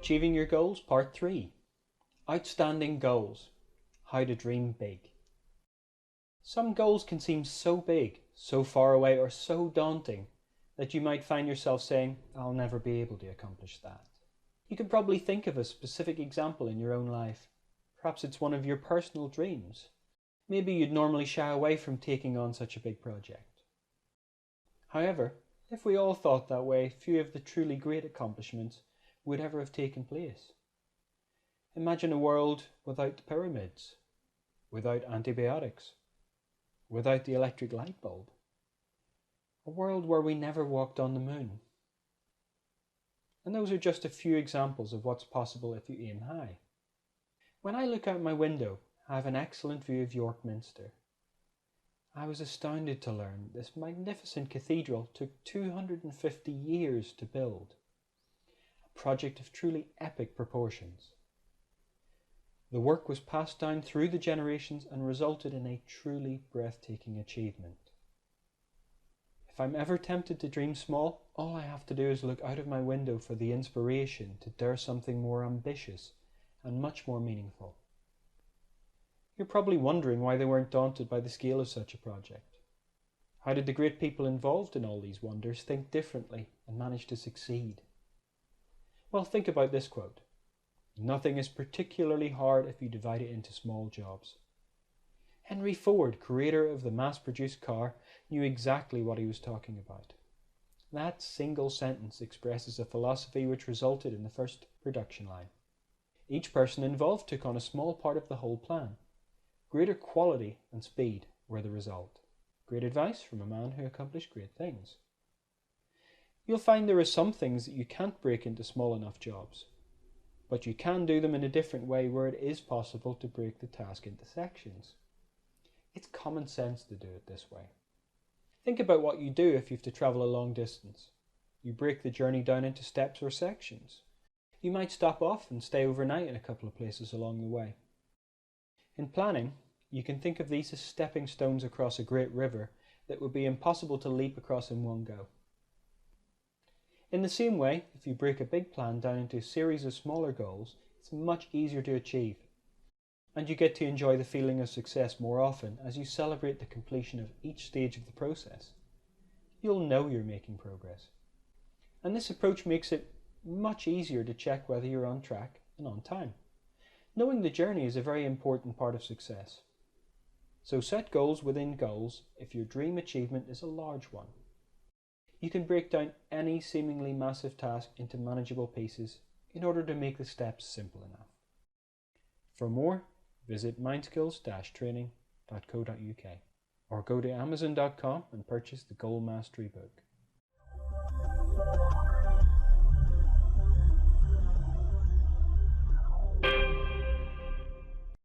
Achieving Your Goals, Part 3. Outstanding Goals. How to Dream Big. Some goals can seem so big, so far away, or so daunting that you might find yourself saying, "I'll never be able to accomplish that." You can probably think of a specific example in your own life. Perhaps it's one of your personal dreams. Maybe you'd normally shy away from taking on such a big project. However, if we all thought that way, few of the truly great accomplishments would ever have taken place. Imagine a world without the pyramids, without antibiotics, without the electric light bulb. A world where we never walked on the moon. And those are just a few examples of what's possible if you aim high. When I look out my window, I have an excellent view of York Minster. I was astounded to learn this magnificent cathedral took 250 years to build. A project of truly epic proportions. The work was passed down through the generations and resulted in a truly breathtaking achievement. If I'm ever tempted to dream small, all I have to do is look out of my window for the inspiration to dare something more ambitious and much more meaningful. You're probably wondering why they weren't daunted by the scale of such a project. How did the great people involved in all these wonders think differently and manage to succeed? Well, think about this quote. Nothing is particularly hard if you divide it into small jobs. Henry Ford, creator of the mass-produced car, knew exactly what he was talking about. That single sentence expresses a philosophy which resulted in the first production line. Each person involved took on a small part of the whole plan. Greater quality and speed were the result. Great advice from a man who accomplished great things. You'll find there are some things that you can't break into small enough jobs, but you can do them in a different way where it is possible to break the task into sections. It's common sense to do it this way. Think about what you do if you have to travel a long distance. You break the journey down into steps or sections. You might stop off and stay overnight in a couple of places along the way. In planning, you can think of these as stepping stones across a great river that would be impossible to leap across in one go. In the same way, if you break a big plan down into a series of smaller goals, it's much easier to achieve. And you get to enjoy the feeling of success more often as you celebrate the completion of each stage of the process. You'll know you're making progress. And this approach makes it much easier to check whether you're on track and on time. Knowing the journey is a very important part of success. So set goals within goals if your dream achievement is a large one. You can break down any seemingly massive task into manageable pieces in order to make the steps simple enough. For more, visit mindskills-training.co.uk or go to amazon.com and purchase the Goal Mastery book.